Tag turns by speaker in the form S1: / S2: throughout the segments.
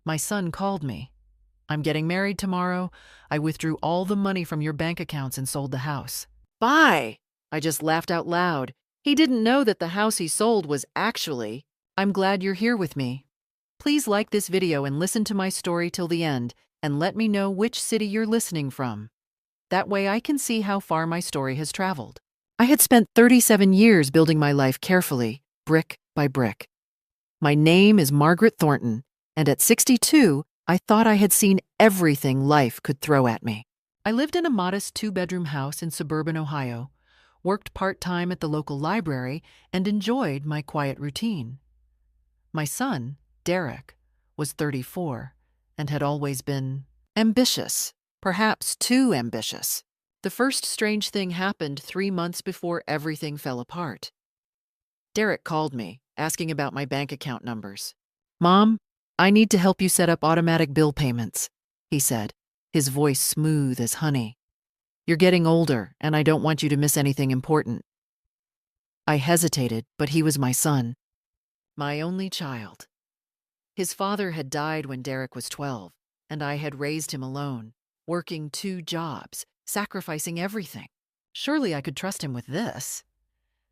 S1: My son called me. I'm getting married tomorrow. I withdrew all the money from your bank accounts and sold the house. Bye! I just laughed out loud. He didn't know that the house he sold was actually, I'm glad you're here with me. Please like this video and listen to my story till the end, and let me know which city you're listening from. That way I can see how far my story has traveled. I had spent 37 years building my life carefully, brick by brick. My name is Margaret Thornton, and at 62, I thought I had seen everything life could throw at me. I lived in a modest two-bedroom house in suburban Ohio, worked part-time at the local library, and enjoyed my quiet routine. My son, Derek, was 34 and had always been ambitious, perhaps too ambitious. The first strange thing happened 3 months before everything fell apart. Derek called me, asking about my bank account numbers. "Mom, I need to help you set up automatic bill payments," he said, his voice smooth as honey. "You're getting older, and I don't want you to miss anything important." I hesitated, but he was my son, my only child. His father had died when Derek was 12, and I had raised him alone, working 2 jobs, sacrificing everything. Surely I could trust him with this.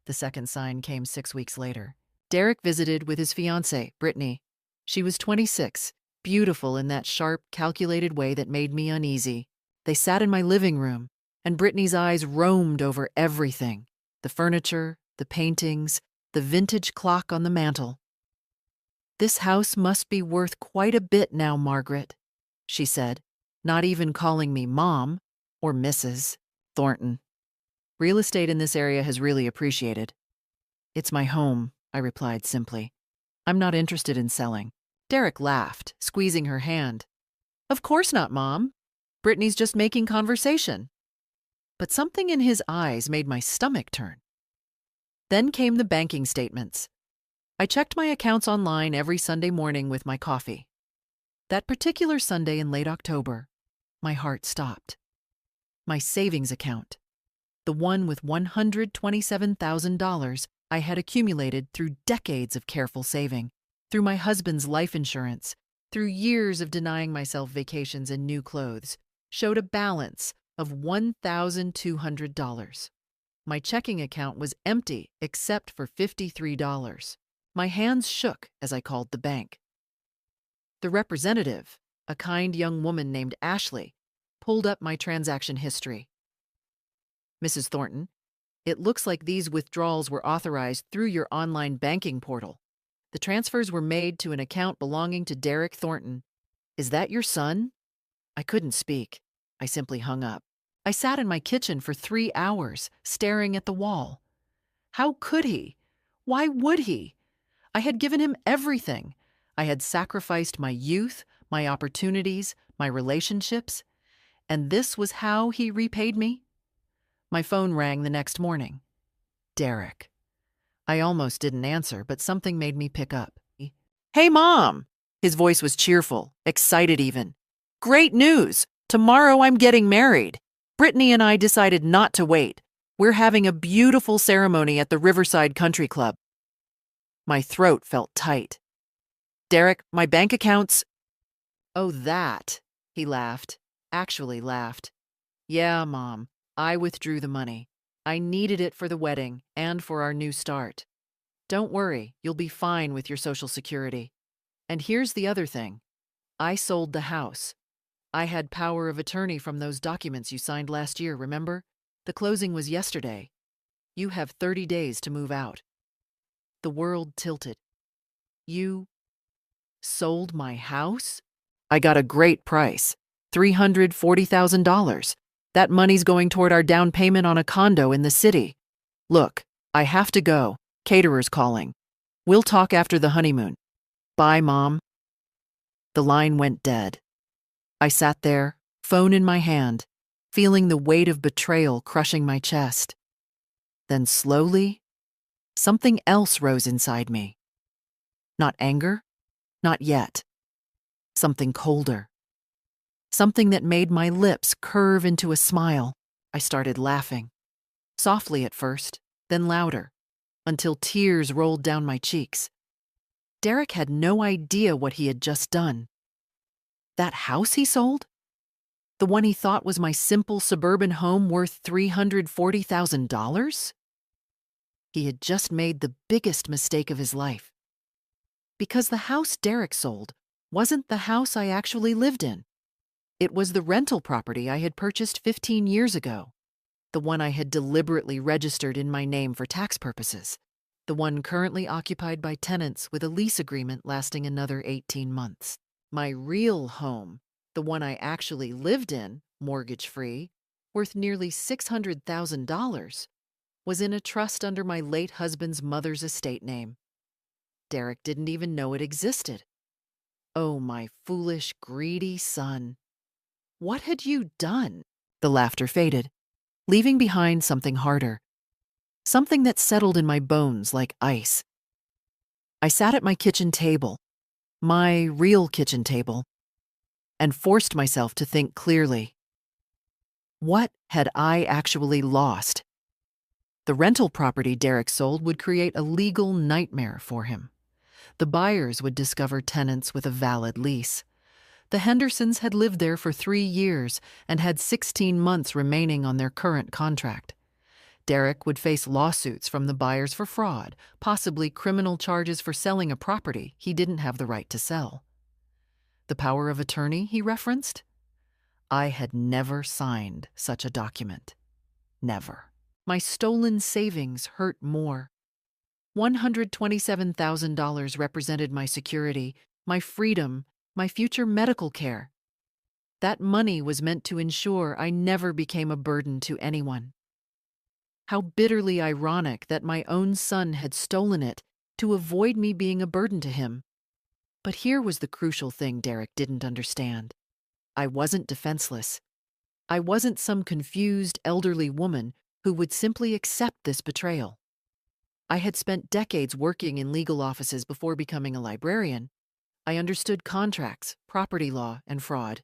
S1: The second sign came 6 weeks later. Derek visited with his fiancée, Brittany. She was 26, beautiful in that sharp, calculated way that made me uneasy. They sat in my living room, and Brittany's eyes roamed over everything: the furniture, the paintings, the vintage clock on the mantel. "This house must be worth quite a bit now, Margaret," she said, not even calling me Mom or Mrs. Thornton. "Real estate in this area has really appreciated." "It's my home," I replied simply. "I'm not interested in selling." Derek laughed, squeezing her hand. "Of course not, Mom. Brittany's just making conversation." But something in his eyes made my stomach turn. Then came the banking statements. I checked my accounts online every Sunday morning with my coffee. That particular Sunday in late October, my heart stopped. My savings account, the one with $127,000 I had accumulated through decades of careful saving, through my husband's life insurance, through years of denying myself vacations and new clothes, showed a balance of $1,200. My checking account was empty except for $53. My hands shook as I called the bank. The representative, a kind young woman named Ashley, pulled up my transaction history. "Mrs. Thornton, it looks like these withdrawals were authorized through your online banking portal. The transfers were made to an account belonging to Derek Thornton. Is that your son?" I couldn't speak. I simply hung up. I sat in my kitchen for 3 hours, staring at the wall. How could he? Why would he? I had given him everything. I had sacrificed my youth, my opportunities, my relationships, and this was how he repaid me? My phone rang the next morning. Derek. I almost didn't answer, but something made me pick up. "Hey, Mom!" His voice was cheerful, excited even. "Great news! Tomorrow I'm getting married. Brittany and I decided not to wait. We're having a beautiful ceremony at the Riverside Country Club." My throat felt tight. "Derek, my bank accounts—" "Oh, that," he laughed, actually laughed. "Yeah, Mom, I withdrew the money. I needed it for the wedding and for our new start. Don't worry, you'll be fine with your Social Security. And here's the other thing. I sold the house. I had power of attorney from those documents you signed last year, remember? The closing was yesterday. You have 30 days to move out." The world tilted. "You sold my house?" "I got a great price. $340,000. That money's going toward our down payment on a condo in the city. Look, I have to go. Caterer's calling. We'll talk after the honeymoon. Bye, Mom." The line went dead. I sat there, phone in my hand, feeling the weight of betrayal crushing my chest. Then slowly, something else rose inside me. Not anger, not yet. Something colder. Something that made my lips curve into a smile. I started laughing. Softly at first, then louder, until tears rolled down my cheeks. Derek had no idea what he had just done. That house he sold? The one he thought was my simple suburban home worth $340,000? He had just made the biggest mistake of his life. Because the house Derek sold wasn't the house I actually lived in. It was the rental property I had purchased 15 years ago, the one I had deliberately registered in my name for tax purposes, the one currently occupied by tenants with a lease agreement lasting another 18 months. My real home, the one I actually lived in, mortgage-free, worth nearly $600,000, was in a trust under my late husband's mother's estate name. Derek didn't even know it existed. Oh, my foolish, greedy son. What had you done? The laughter faded, leaving behind something harder, something that settled in my bones like ice. I sat at my kitchen table, my real kitchen table, and forced myself to think clearly. What had I actually lost? The rental property Derek sold would create a legal nightmare for him. The buyers would discover tenants with a valid lease. The Hendersons had lived there for 3 years and had 16 months remaining on their current contract. Derek would face lawsuits from the buyers for fraud, possibly criminal charges for selling a property he didn't have the right to sell. The power of attorney he referenced? I had never signed such a document. Never. My stolen savings hurt more. $127,000 represented my security, my freedom, my future medical care. That money was meant to ensure I never became a burden to anyone. How bitterly ironic that my own son had stolen it to avoid me being a burden to him. But here was the crucial thing Derek didn't understand. I wasn't defenseless. I wasn't some confused elderly woman who would simply accept this betrayal. I had spent decades working in legal offices before becoming a librarian. I understood contracts, property law, and fraud.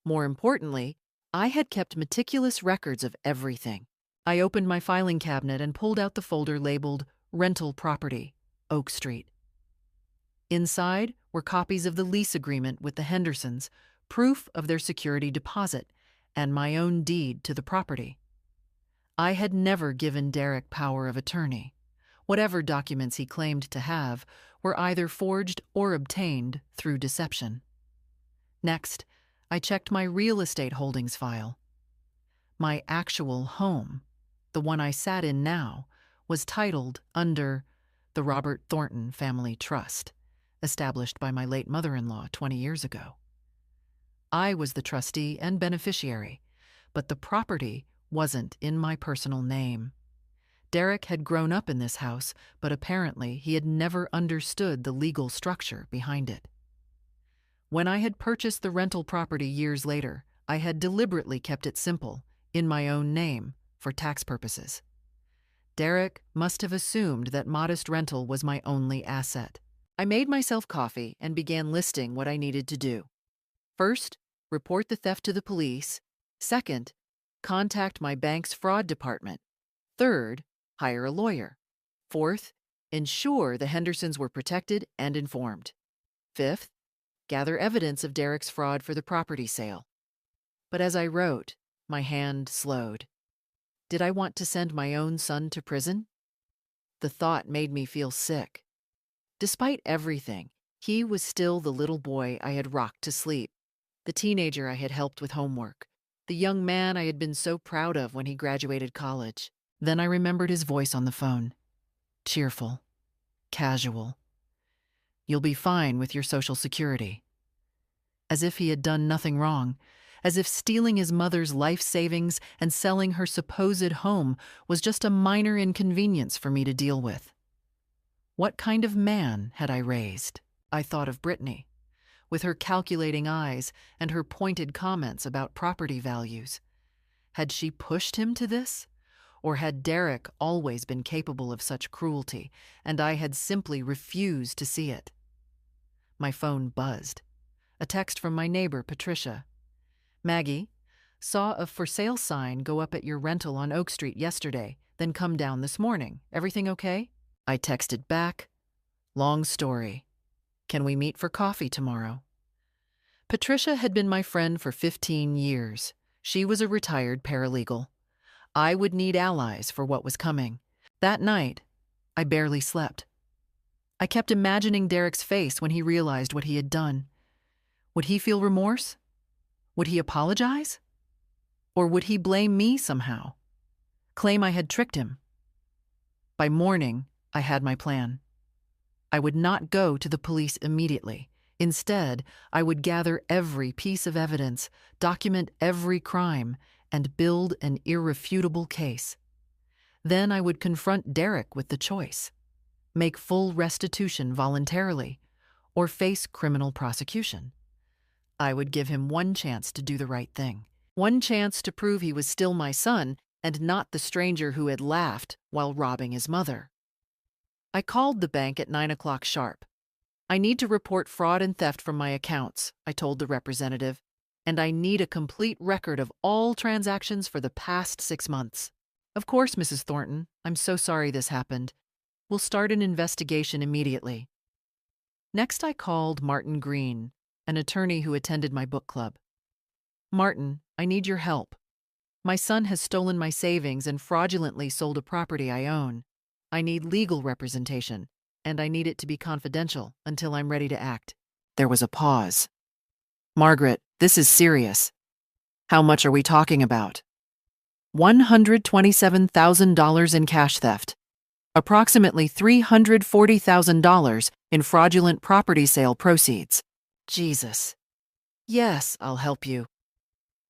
S1: More importantly, I had kept meticulous records of everything. I opened my filing cabinet and pulled out the folder labeled Rental Property, Oak Street. Inside were copies of the lease agreement with the Hendersons, proof of their security deposit, and my own deed to the property. I had never given Derek power of attorney. Whatever documents he claimed to have were either forged or obtained through deception. Next, I checked my real estate holdings file. My actual home, the one I sat in now, was titled under the Robert Thornton Family Trust, established by my late mother-in-law 20 years ago. I was the trustee and beneficiary, but the property wasn't in my personal name. Derek had grown up in this house, but apparently he had never understood the legal structure behind it. When I had purchased the rental property years later, I had deliberately kept it simple, in my own name, for tax purposes. Derek must have assumed that modest rental was my only asset. I made myself coffee and began listing what I needed to do. First, report the theft to the police. Second, contact my bank's fraud department. Third, hire a lawyer. Fourth, ensure the Hendersons were protected and informed. Fifth, gather evidence of Derek's fraud for the property sale. But as I wrote, my hand slowed. Did I want to send my own son to prison? The thought made me feel sick. Despite everything, he was still the little boy I had rocked to sleep, the teenager I had helped with homework, the young man I had been so proud of when he graduated college. Then I remembered his voice on the phone. Cheerful, casual. You'll be fine with your Social Security. As if he had done nothing wrong, as if stealing his mother's life savings and selling her supposed home was just a minor inconvenience for me to deal with. What kind of man had I raised? I thought of Brittany, with her calculating eyes and her pointed comments about property values. Had she pushed him to this? Or had Derek always been capable of such cruelty, and I had simply refused to see it? My phone buzzed. A text from my neighbor, Patricia. Maggie, saw a for sale sign go up at your rental on Oak Street yesterday, then come down this morning. Everything okay? I texted back. Long story. Can we meet for coffee tomorrow? Patricia had been my friend for 15 years. She was a retired paralegal. I would need allies for what was coming. That night, I barely slept. I kept imagining Derek's face when he realized what he had done. Would he feel remorse? Would he apologize? Or would he blame me somehow? Claim I had tricked him? By morning, I had my plan. I would not go to the police immediately. Instead, I would gather every piece of evidence, document every crime, and build an irrefutable case. Then I would confront Derek with the choice: make full restitution voluntarily, or face criminal prosecution. I would give him one chance to do the right thing, one chance to prove he was still my son and not the stranger who had laughed while robbing his mother. I called the bank at 9 o'clock sharp. I need to report fraud and theft from my accounts, I told the representative, and I need a complete record of all transactions for the past 6 months. Of course, Mrs. Thornton, I'm so sorry this happened. We'll start an investigation immediately. Next, I called Martin Green, an attorney who attended my book club. Martin, I need your help. My son has stolen my savings and fraudulently sold a property I own. I need legal representation, and I need it to be confidential until I'm ready to act. There was a pause. Margaret, this is serious. How much are we talking about? $127,000 in cash theft, approximately $340,000 in fraudulent property sale proceeds. Jesus. Yes, I'll help you.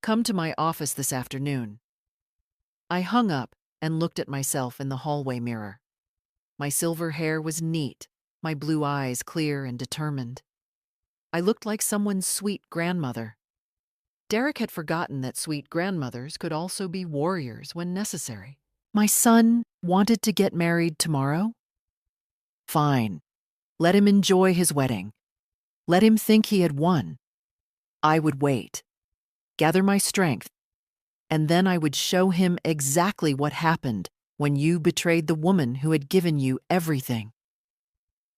S1: Come to my office this afternoon. I hung up and looked at myself in the hallway mirror. My silver hair was neat, my blue eyes clear and determined. I looked like someone's sweet grandmother. Derek had forgotten that sweet grandmothers could also be warriors when necessary. My son wanted to get married tomorrow? Fine. Let him enjoy his wedding. Let him think he had won. I would wait, gather my strength, and then I would show him exactly what happened when you betrayed the woman who had given you everything.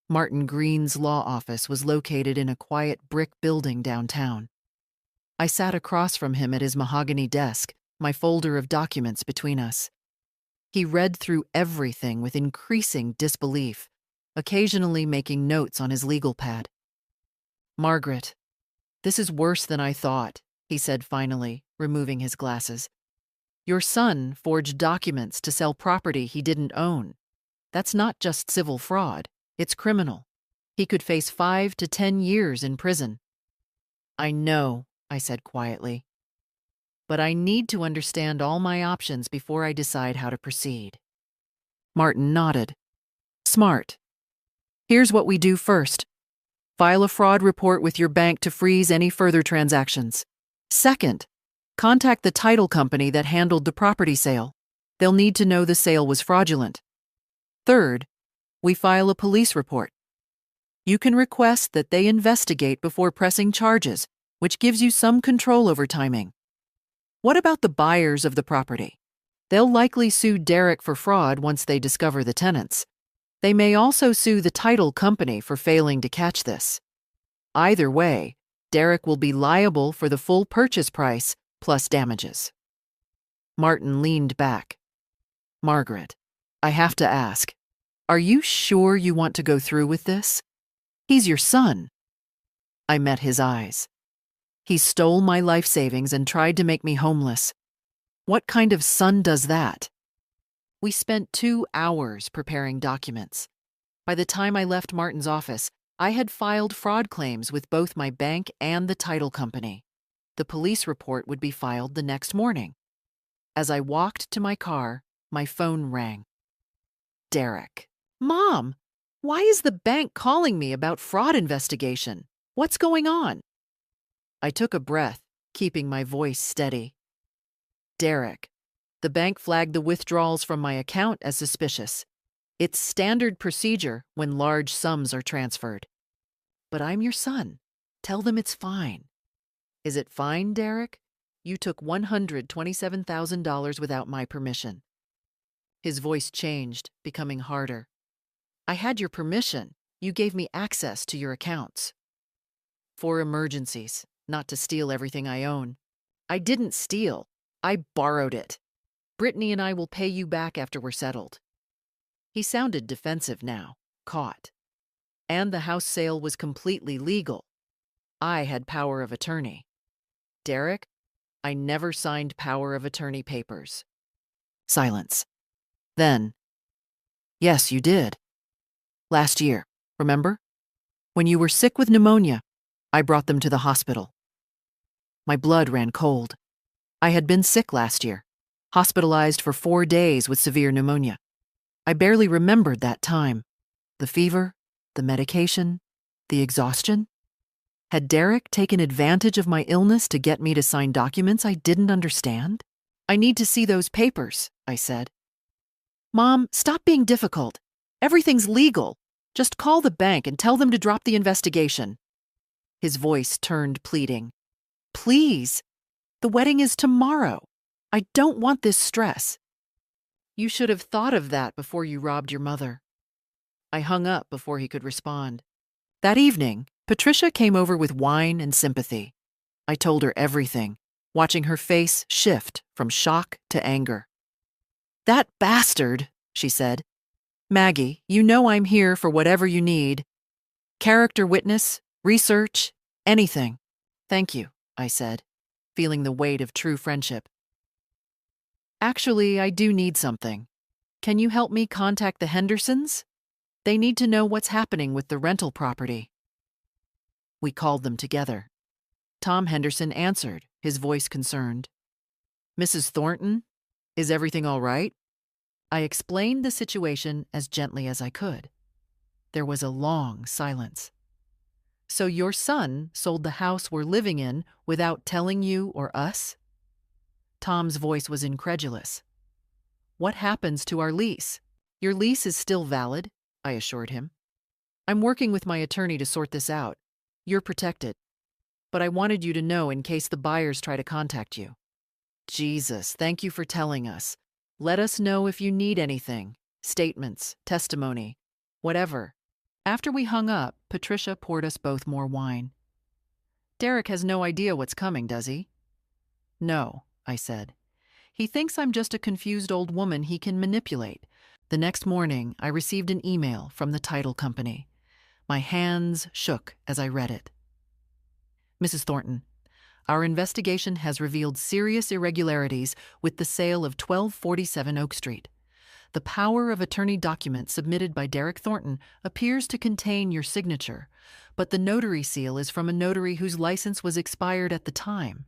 S1: Martin Green's law office was located in a quiet brick building downtown. I sat across from him at his mahogany desk, my folder of documents between us. He read through everything with increasing disbelief, occasionally making notes on his legal pad. Margaret, this is worse than I thought, he said finally, removing his glasses. Your son forged documents to sell property he didn't own. That's not just civil fraud, it's criminal. He could face 5 to 10 years in prison. I know, I said quietly, but I need to understand all my options before I decide how to proceed. Martin nodded. Smart. Here's what we do first. File a fraud report with your bank to freeze any further transactions. Second, contact the title company that handled the property sale. They'll need to know the sale was fraudulent. Third, we file a police report. You can request that they investigate before pressing charges, which gives you some control over timing. What about the buyers of the property? They'll likely sue Derek for fraud once they discover the tenants. They may also sue the title company for failing to catch this. Either way, Derek will be liable for the full purchase price plus damages. Martin leaned back. Margaret, I have to ask, are you sure you want to go through with this? He's your son. I met his eyes. He stole my life savings and tried to make me homeless. What kind of son does that? We spent 2 hours preparing documents. By the time I left Martin's office, I had filed fraud claims with both my bank and the title company. The police report would be filed the next morning. As I walked to my car, my phone rang. Derek. Mom, why is the bank calling me about fraud investigation? What's going on? I took a breath, keeping my voice steady. Derek, the bank flagged the withdrawals from my account as suspicious. It's standard procedure when large sums are transferred. But I'm your son. Tell them it's fine. Is it fine, Derek? You took $127,000 without my permission. His voice changed, becoming harder. I had your permission. You gave me access to your accounts. For emergencies, not to steal everything I own. I didn't steal. I borrowed it. Brittany and I will pay you back after we're settled. He sounded defensive now, caught. And the house sale was completely legal. I had power of attorney. Derek, I never signed power of attorney papers. Silence. Then, yes, you did. Last year, remember? When you were sick with pneumonia, I brought them to the hospital. My blood ran cold. I had been sick last year, hospitalized for 4 days with severe pneumonia. I barely remembered that time. The fever, the medication, the exhaustion. Had Derek taken advantage of my illness to get me to sign documents I didn't understand? I need to see those papers, I said. Mom, stop being difficult. Everything's legal. Just call the bank and tell them to drop the investigation. His voice turned pleading. Please, the wedding is tomorrow. I don't want this stress. You should have thought of that before you robbed your mother. I hung up before he could respond. That evening, Patricia came over with wine and sympathy. I told her everything, watching her face shift from shock to anger. That bastard, she said. Maggie, you know I'm here for whatever you need. Character witness, research, anything. Thank you, I said, feeling the weight of true friendship. Actually, I do need something. Can you help me contact the Hendersons? They need to know what's happening with the rental property. We called them together. Tom Henderson answered, his voice concerned. Mrs. Thornton, is everything all right? I explained the situation as gently as I could. There was a long silence. So your son sold the house we're living in without telling you or us? Tom's voice was incredulous. What happens to our lease? Your lease is still valid, I assured him. I'm working with my attorney to sort this out. You're protected. But I wanted you to know in case the buyers try to contact you. Jesus, thank you for telling us. Let us know if you need anything. Statements, testimony, whatever. After we hung up, Patricia poured us both more wine. Derek has no idea what's coming, does he? No, I said. He thinks I'm just a confused old woman he can manipulate. The next morning, I received an email from the title company. My hands shook as I read it. Mrs. Thornton, our investigation has revealed serious irregularities with the sale of 1247 Oak Street. The power of attorney document submitted by Derek Thornton appears to contain your signature, but the notary seal is from a notary whose license was expired at the time.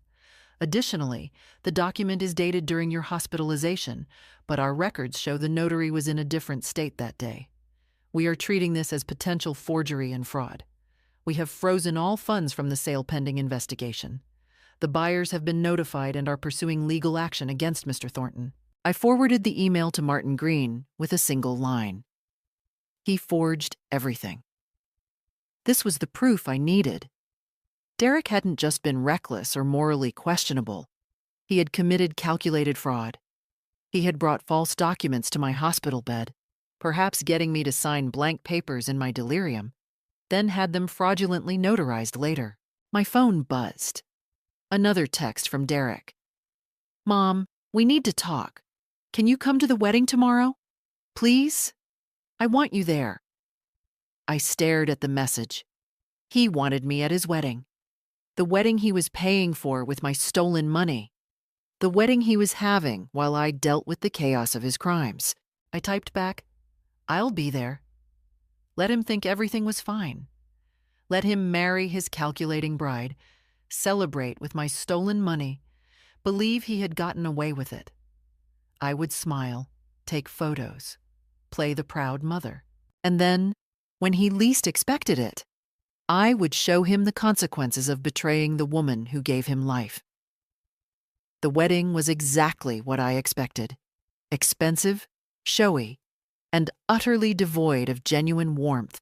S1: Additionally, the document is dated during your hospitalization, but our records show the notary was in a different state that day. We are treating this as potential forgery and fraud. We have frozen all funds from the sale pending investigation. The buyers have been notified and are pursuing legal action against Mr. Thornton. I forwarded the email to Martin Green with a single line. He forged everything. This was the proof I needed. Derek hadn't just been reckless or morally questionable. He had committed calculated fraud. He had brought false documents to my hospital bed, perhaps getting me to sign blank papers in my delirium, then had them fraudulently notarized later. My phone buzzed. Another text from Derek. Mom, we need to talk. Can you come to the wedding tomorrow? Please? I want you there. I stared at the message. He wanted me at his wedding. The wedding he was paying for with my stolen money. The wedding he was having while I dealt with the chaos of his crimes. I typed back, I'll be there. Let him think everything was fine. Let him marry his calculating bride, celebrate with my stolen money, believe he had gotten away with it. I would smile, take photos, play the proud mother. And then, when he least expected it, I would show him the consequences of betraying the woman who gave him life. The wedding was exactly what I expected. Expensive, showy, and utterly devoid of genuine warmth.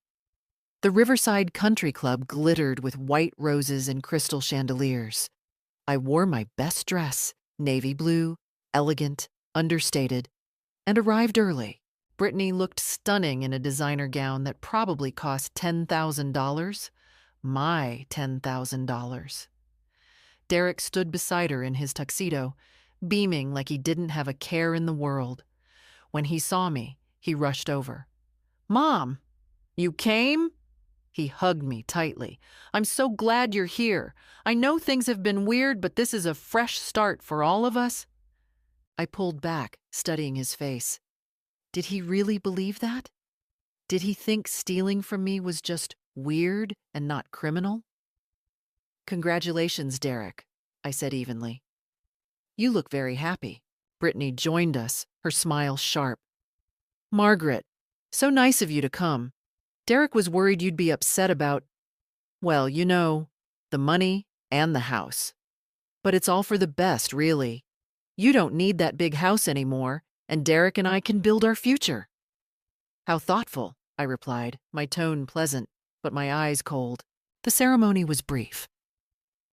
S1: The Riverside Country Club glittered with white roses and crystal chandeliers. I wore my best dress, navy blue, elegant, understated, and arrived early. Brittany looked stunning in a designer gown that probably cost $10,000. My $10,000. Derek stood beside her in his tuxedo, beaming like he didn't have a care in the world. When he saw me, he rushed over. "Mom, you came?" He hugged me tightly. "I'm so glad you're here. I know things have been weird, but this is a fresh start for all of us." I pulled back, studying his face. Did he really believe that? Did he think stealing from me was just weird and not criminal? "Congratulations, Derek," I said evenly. "You look very happy." Brittany joined us, her smile sharp. "Margaret, so nice of you to come. Derek was worried you'd be upset about, well, the money and the house. But it's all for the best, really. You don't need that big house anymore, and Derek and I can build our future." "How thoughtful," I replied, my tone pleasant, but my eyes cold. The ceremony was brief.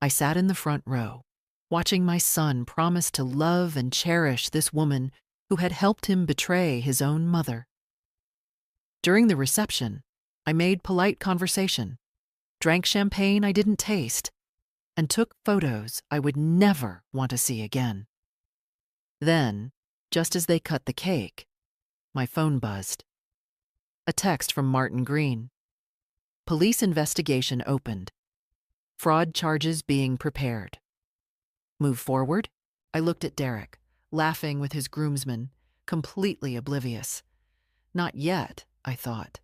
S1: I sat in the front row, watching my son promise to love and cherish this woman who had helped him betray his own mother. During the reception, I made polite conversation, drank champagne I didn't taste, and took photos I would never want to see again. Then, just as they cut the cake, my phone buzzed. A text from Martin Green. "Police investigation opened. Fraud charges being prepared." Move forward? I looked at Derek, laughing with his groomsmen, completely oblivious. Not yet, I thought.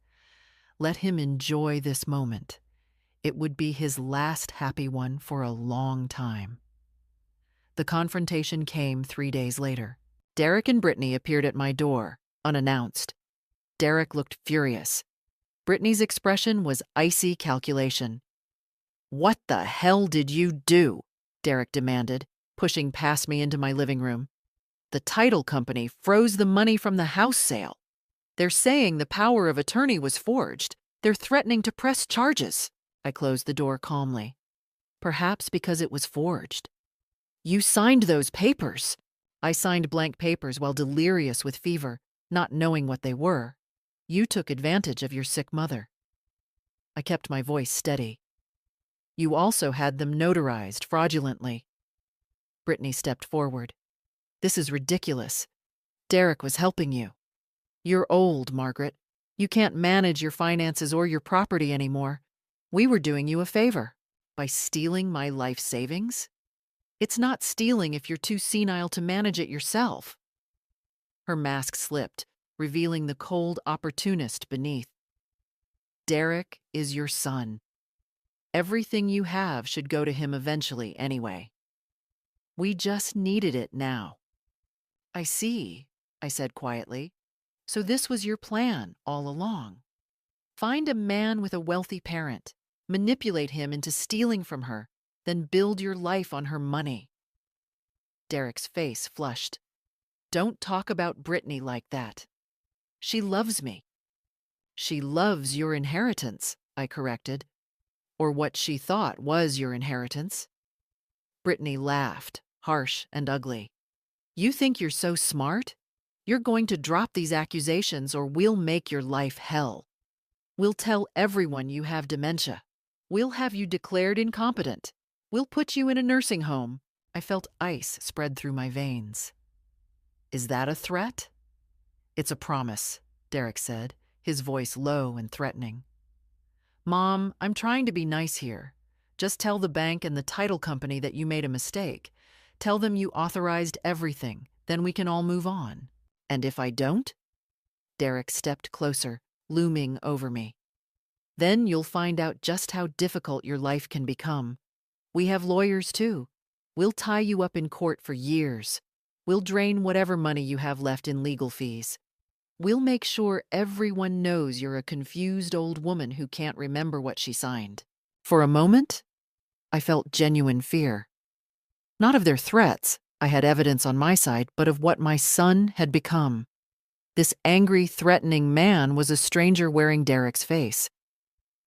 S1: Let him enjoy this moment. It would be his last happy one for a long time. The confrontation came 3 days later. Derek and Brittany appeared at my door, unannounced. Derek looked furious. Brittany's expression was icy calculation. "What the hell did you do?" Derek demanded, pushing past me into my living room. "The title company froze the money from the house sale. They're saying the power of attorney was forged. They're threatening to press charges." I closed the door calmly. "Perhaps because it was forged." "You signed those papers." I signed blank papers while delirious with fever, not knowing what they were. "You took advantage of your sick mother." I kept my voice steady. "You also had them notarized fraudulently." Brittany stepped forward. "This is ridiculous. Derek was helping you. You're old, Margaret. You can't manage your finances or your property anymore. We were doing you a favor by stealing my life savings. It's not stealing if you're too senile to manage it yourself." Her mask slipped, revealing the cold opportunist beneath. "Derek is your son. Everything you have should go to him eventually anyway. We just needed it now." "I see," I said quietly. "So this was your plan all along. Find a man with a wealthy parent, manipulate him into stealing from her, then build your life on her money." Derek's face flushed. "Don't talk about Brittany like that. She loves me." "She loves your inheritance," I corrected. "Or what she thought was your inheritance." Brittany laughed, harsh and ugly. "You think you're so smart? You're going to drop these accusations or we'll make your life hell. We'll tell everyone you have dementia. We'll have you declared incompetent. We'll put you in a nursing home." I felt ice spread through my veins. "Is that a threat?" "It's a promise," Derek said, his voice low and threatening. "Mom, I'm trying to be nice here. Just tell the bank and the title company that you made a mistake. Tell them you authorized everything, then we can all move on. And if I don't?" Derek stepped closer, looming over me. "Then you'll find out just how difficult your life can become. We have lawyers too. We'll tie you up in court for years. We'll drain whatever money you have left in legal fees. We'll make sure everyone knows you're a confused old woman who can't remember what she signed." For a moment, I felt genuine fear. Not of their threats, I had evidence on my side, but of what my son had become. This angry, threatening man was a stranger wearing Derek's face.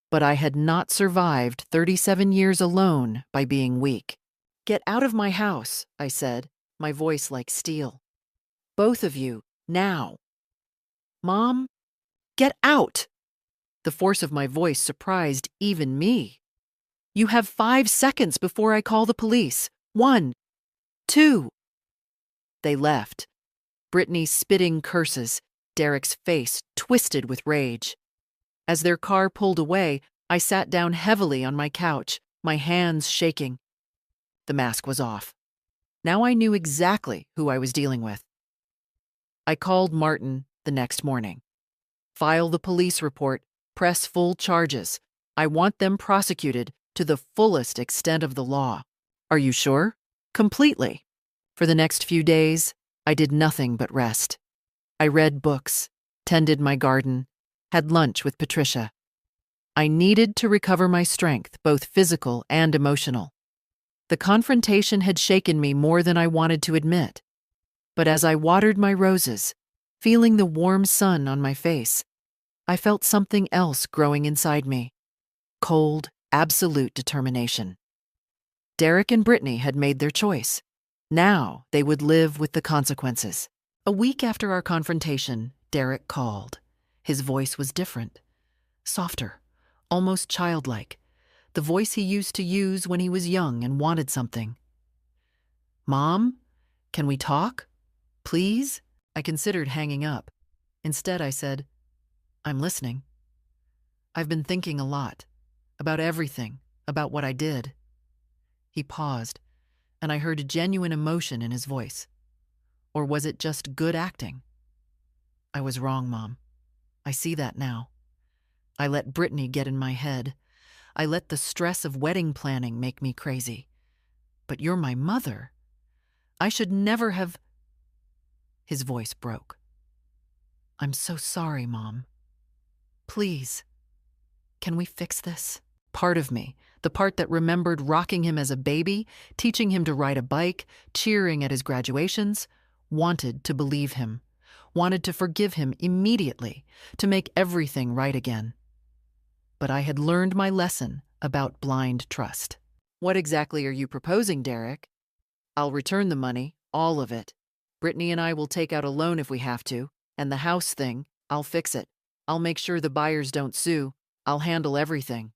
S1: But I had not survived 37 years alone by being weak. "Get out of my house," I said, my voice like steel. "Both of you, now." "Mom, get out!" The force of my voice surprised even me. You have 5 seconds before I call the police. 1, 2. They left, Brittany spitting curses, Derek's face twisted with rage. As their car pulled away, I sat down heavily on my couch, my hands shaking. The mask was off. Now I knew exactly who I was dealing with. I called Martin the next morning. File the police report, press full charges. I want them prosecuted to the fullest extent of the law. Are you sure? Completely. For the next few days, I did nothing but rest. I read books, tended my garden, had lunch with Patricia. I needed to recover my strength, both physical and emotional. The confrontation had shaken me more than I wanted to admit. But as I watered my roses, feeling the warm sun on my face, I felt something else growing inside me. Cold, absolute determination. Derek and Brittany had made their choice. Now they would live with the consequences. A week after our confrontation, Derek called. His voice was different, softer, almost childlike, the voice he used to use when he was young and wanted something. "Mom, can we talk? Please?" I considered hanging up. Instead, I said, "I'm listening. I've been thinking a lot, about everything, about what I did." He paused, and I heard a genuine emotion in his voice. Or was it just good acting? "I was wrong, Mom. I see that now. I let Brittany get in my head. I let the stress of wedding planning make me crazy. But you're my mother. I should never have—" His voice broke. "I'm so sorry, Mom. Please, can we fix this?" Part of me, the part that remembered rocking him as a baby, teaching him to ride a bike, cheering at his graduations, wanted to believe him, wanted to forgive him immediately, to make everything right again. But I had learned my lesson about blind trust. "What exactly are you proposing, Derek?" "I'll return the money, all of it. Brittany and I will take out a loan if we have to, and the house thing, I'll fix it. I'll make sure the buyers don't sue. I'll handle everything."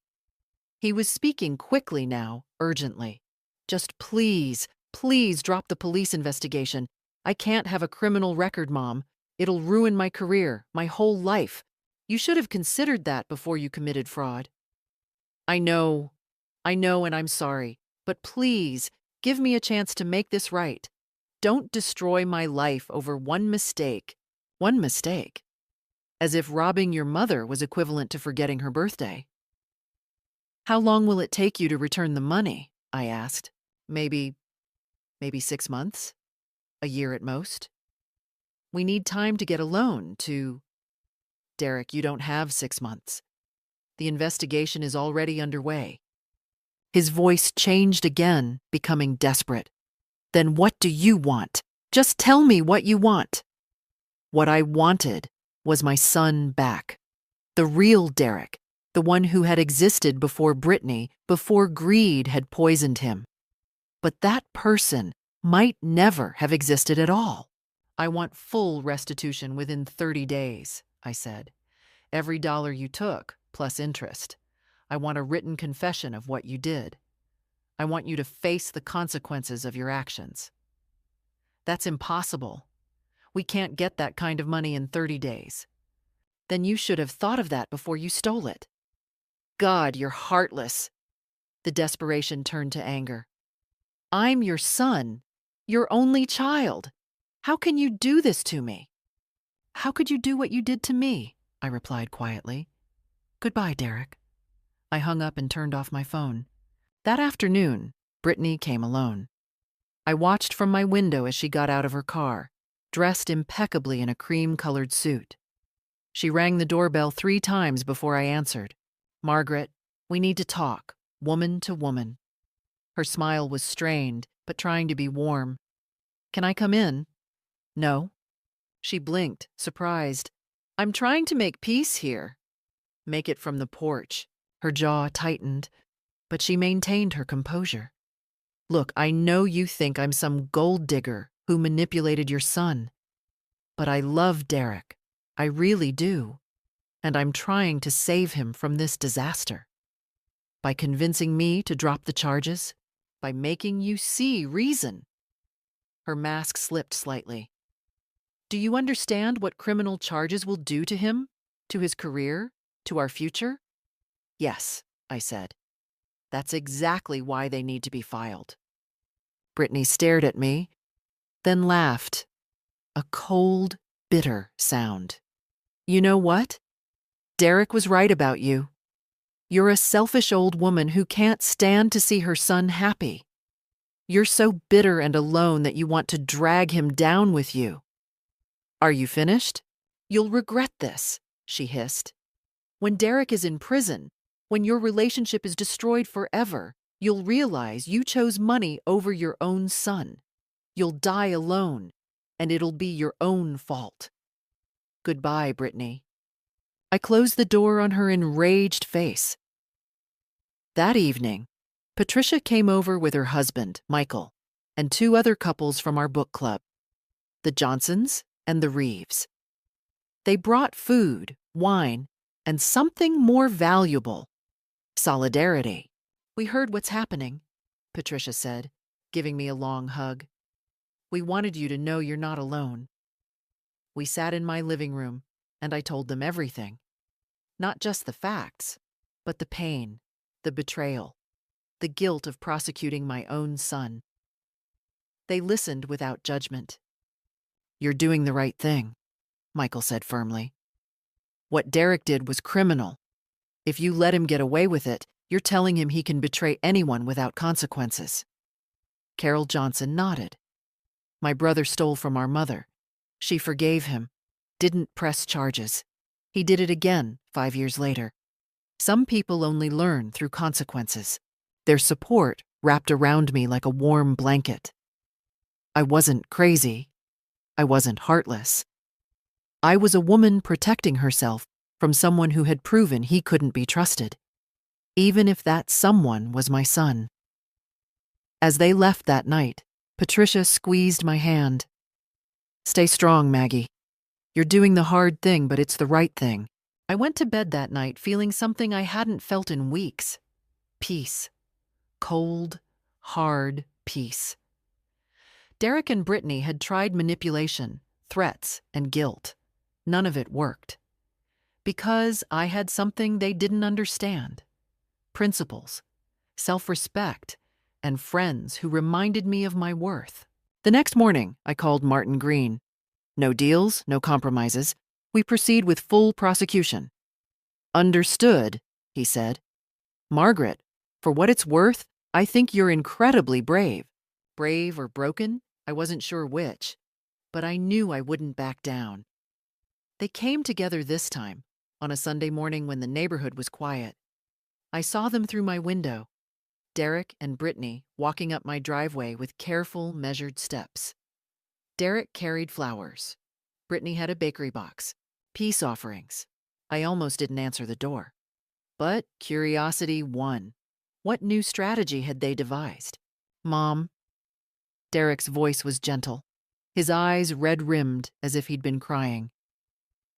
S1: He was speaking quickly now, urgently. "Just please, please drop the police investigation. I can't have a criminal record, Mom. It'll ruin my career, my whole life. You should have considered that before you committed fraud." I know, and I'm sorry. But please, give me a chance to make this right. Don't destroy my life over one mistake." One mistake? As if robbing your mother was equivalent to forgetting her birthday. "How long will it take you to return the money?" I asked. Maybe 6 months? A year at most? "We need time to get a loan to—" "Derek, you don't have 6 months. The investigation is already underway." His voice changed again, becoming desperate. "Then what do you want? Just tell me what you want." What I wanted was my son back. The real Derek, the one who had existed before Brittany, before greed had poisoned him. But that person might never have existed at all. "I want full restitution within 30 days, I said. "Every dollar you took, plus interest. I want a written confession of what you did. I want you to face the consequences of your actions." "That's impossible. We can't get that kind of money in 30 days. "Then you should have thought of that before you stole it." "God, you're heartless." The desperation turned to anger. "I'm your son, your only child. How can you do this to me?" "How could you do what you did to me?" I replied quietly. "Goodbye, Derek." I hung up and turned off my phone. That afternoon, Brittany came alone. I watched from my window as she got out of her car, dressed impeccably in a cream-colored suit. She rang the doorbell 3 times before I answered. "Margaret, we need to talk, woman to woman." Her smile was strained, but trying to be warm. "Can I come in?" "No." She blinked, surprised. "I'm trying to make peace here." "Make it from the porch." Her jaw tightened, but she maintained her composure. "Look, I know you think I'm some gold digger who manipulated your son. But I love Derek. I really do. And I'm trying to save him from this disaster." By convincing me to drop the charges? By making you see reason? Her mask slipped slightly. Do you understand what criminal charges will do to him? To his career? To our future? Yes, I said. That's exactly why they need to be filed. Brittany stared at me, then laughed. A cold, bitter sound. You know what? Derek was right about you. You're a selfish old woman who can't stand to see her son happy. You're so bitter and alone that you want to drag him down with you. Are you finished? You'll regret this, she hissed. When Derek is in prison, when your relationship is destroyed forever, you'll realize you chose money over your own son. You'll die alone, and it'll be your own fault. Goodbye, Brittany. I closed the door on her enraged face. That evening, Patricia came over with her husband, Michael, and 2 other couples from our book club, the Johnsons and the Reeves. They brought food, wine, and something more valuable: solidarity. We heard what's happening, Patricia said, giving me a long hug. We wanted you to know you're not alone. We sat in my living room, and I told them everything. Not just the facts, but the pain, the betrayal, the guilt of prosecuting my own son. They listened without judgment. You're doing the right thing, Michael said firmly. What Derek did was criminal. If you let him get away with it, you're telling him he can betray anyone without consequences. Carol Johnson nodded. My brother stole from our mother. She forgave him, didn't press charges. He did it again 5 years later. Some people only learn through consequences. Their support wrapped around me like a warm blanket. I wasn't crazy. I wasn't heartless. I was a woman protecting herself from someone who had proven he couldn't be trusted, even if that someone was my son. As they left that night, Patricia squeezed my hand. Stay strong, Maggie. You're doing the hard thing, but it's the right thing. I went to bed that night feeling something I hadn't felt in weeks. Peace. Cold, hard peace. Derek and Brittany had tried manipulation, threats, and guilt. None of it worked. Because I had something they didn't understand. Principles, self-respect, and friends who reminded me of my worth. The next morning, I called Martin Green. No deals, no compromises. We proceed with full prosecution. Understood, he said. Margaret, for what it's worth, I think you're incredibly brave. Brave or broken, I wasn't sure which, but I knew I wouldn't back down. They came together this time, on a Sunday morning when the neighborhood was quiet. I saw them through my window, Derek and Brittany walking up my driveway with careful, measured steps. Derek carried flowers. Brittany had a bakery box, peace offerings. I almost didn't answer the door. But curiosity won. What new strategy had they devised? Mom. Derek's voice was gentle, his eyes red-rimmed as if he'd been crying.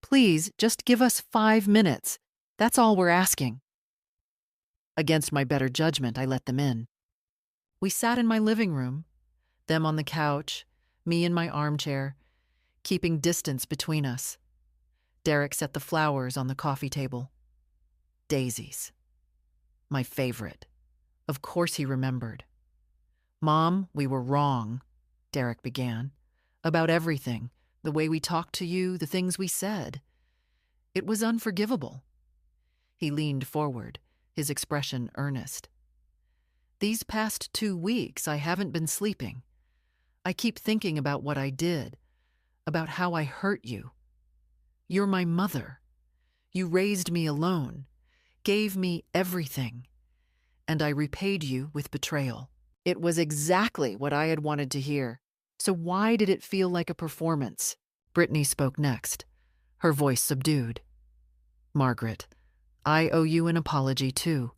S1: Please, just give us 5 minutes. That's all we're asking. Against my better judgment, I let them in. We sat in my living room, them on the couch, me in my armchair, keeping distance between us. Derek set the flowers on the coffee table. Daisies. My favorite. Of course he remembered. Mom, we were wrong, Derek began. About everything, the way we talked to you, the things we said. It was unforgivable. He leaned forward, his expression earnest. These past 2 weeks, I haven't been sleeping. I keep thinking about what I did, about how I hurt you. You're my mother. You raised me alone, gave me everything, and I repaid you with betrayal. It was exactly what I had wanted to hear. So why did it feel like a performance? Brittany spoke next, her voice subdued. Margaret, I owe you an apology too.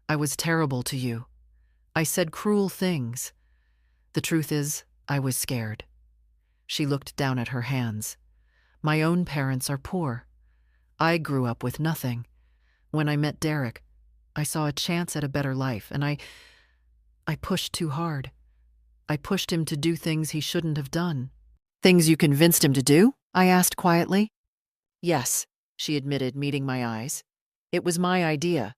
S1: I was terrible to you. I said cruel things. The truth is, I was scared. She looked down at her hands. My own parents are poor. I grew up with nothing. When I met Derek, I saw a chance at a better life, and I pushed too hard. I pushed him to do things he shouldn't have done. Things you convinced him to do? I asked quietly. Yes, she admitted, meeting my eyes. It was my idea.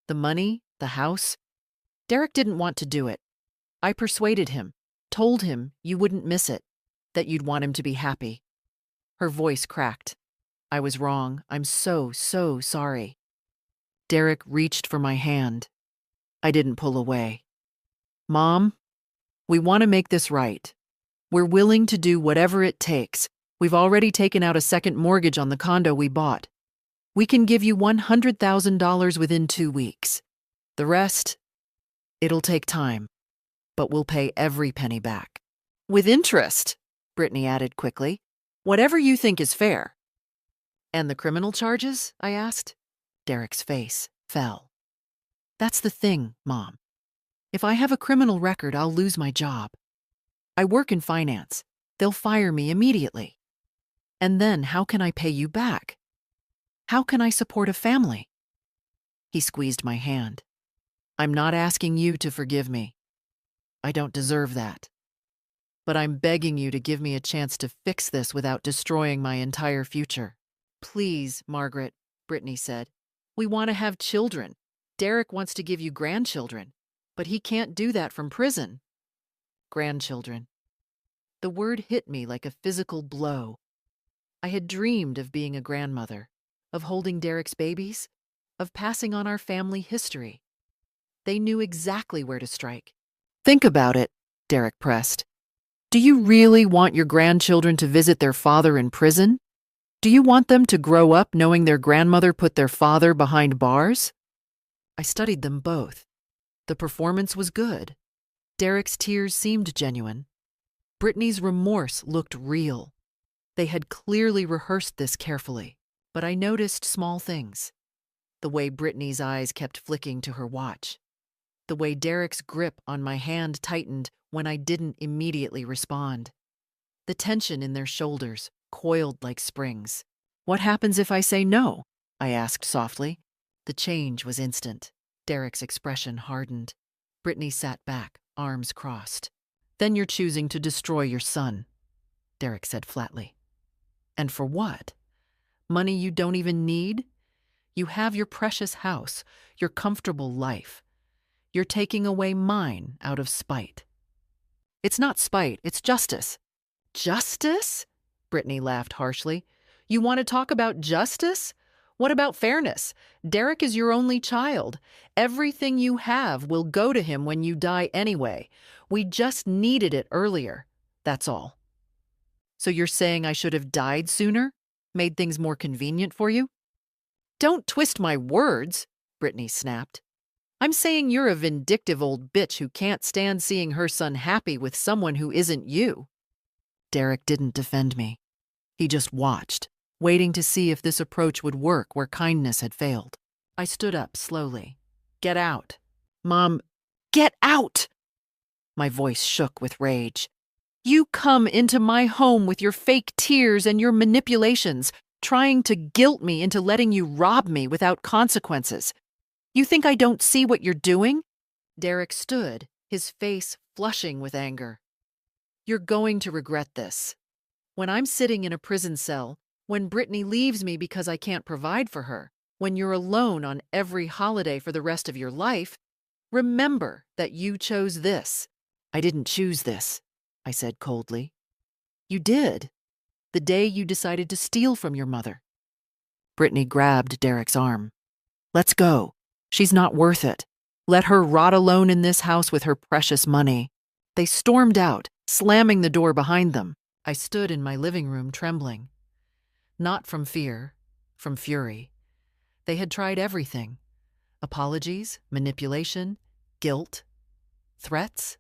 S1: The money, the house. Derek didn't want to do it. I persuaded him, told him you wouldn't miss it, that you'd want him to be happy. Her voice cracked. I was wrong. I'm so sorry. Derek reached for my hand. I didn't pull away. Mom, we want to make this right. We're willing to do whatever it takes. We've already taken out a second mortgage on the condo we bought. We can give you $100,000 within 2 weeks. The rest, it'll take time, but we'll pay every penny back. With interest, Brittany added quickly. Whatever you think is fair. And the criminal charges? I asked. Derek's face fell. That's the thing, Mom. If I have a criminal record, I'll lose my job. I work in finance. They'll fire me immediately. And then how can I pay you back? How can I support a family? He squeezed my hand. I'm not asking you to forgive me. I don't deserve that. But I'm begging you to give me a chance to fix this without destroying my entire future. Please, Margaret, Brittany said. We want to have children. Derek wants to give you grandchildren, but he can't do that from prison. Grandchildren. The word hit me like a physical blow. I had dreamed of being a grandmother, of holding Derek's babies, of passing on our family history. They knew exactly where to strike. Think about it, Derek pressed. Do you really want your grandchildren to visit their father in prison? Do you want them to grow up knowing their grandmother put their father behind bars? I studied them both. The performance was good. Derek's tears seemed genuine. Brittany's remorse looked real. They had clearly rehearsed this carefully, but I noticed small things. The way Brittany's eyes kept flicking to her watch. The way Derek's grip on my hand tightened when I didn't immediately respond. The tension in their shoulders coiled like springs. What happens if I say no? I asked softly. The change was instant. Derek's expression hardened. Brittany sat back, arms crossed. Then you're choosing to destroy your son, Derek said flatly. And for what? Money you don't even need? You have your precious house, your comfortable life. You're taking away mine out of spite. It's not spite, it's justice. Justice? Brittany laughed harshly. You want to talk about justice? What about fairness? Derek is your only child. Everything you have will go to him when you die anyway. We just needed it earlier. That's all. So you're saying I should have died sooner? Made things more convenient for you? Don't twist my words, Brittany snapped. I'm saying you're a vindictive old bitch who can't stand seeing her son happy with someone who isn't you. Derek didn't defend me. He just watched, waiting to see if this approach would work where kindness had failed. I stood up slowly. Get out. Mom, get out! My voice shook with rage. You come into my home with your fake tears and your manipulations, trying to guilt me into letting you rob me without consequences. You think I don't see what you're doing? Derek stood, his face flushing with anger. You're going to regret this. When I'm sitting in a prison cell, when Brittany leaves me because I can't provide for her, when you're alone on every holiday for the rest of your life, remember that you chose this. I didn't choose this, I said coldly. You did. The day you decided to steal from your mother. Brittany grabbed Derek's arm. Let's go. She's not worth it. Let her rot alone in this house with her precious money. They stormed out, slamming the door behind them. I stood in my living room trembling. Not from fear, from fury. They had tried everything. Apologies, manipulation, guilt, threats.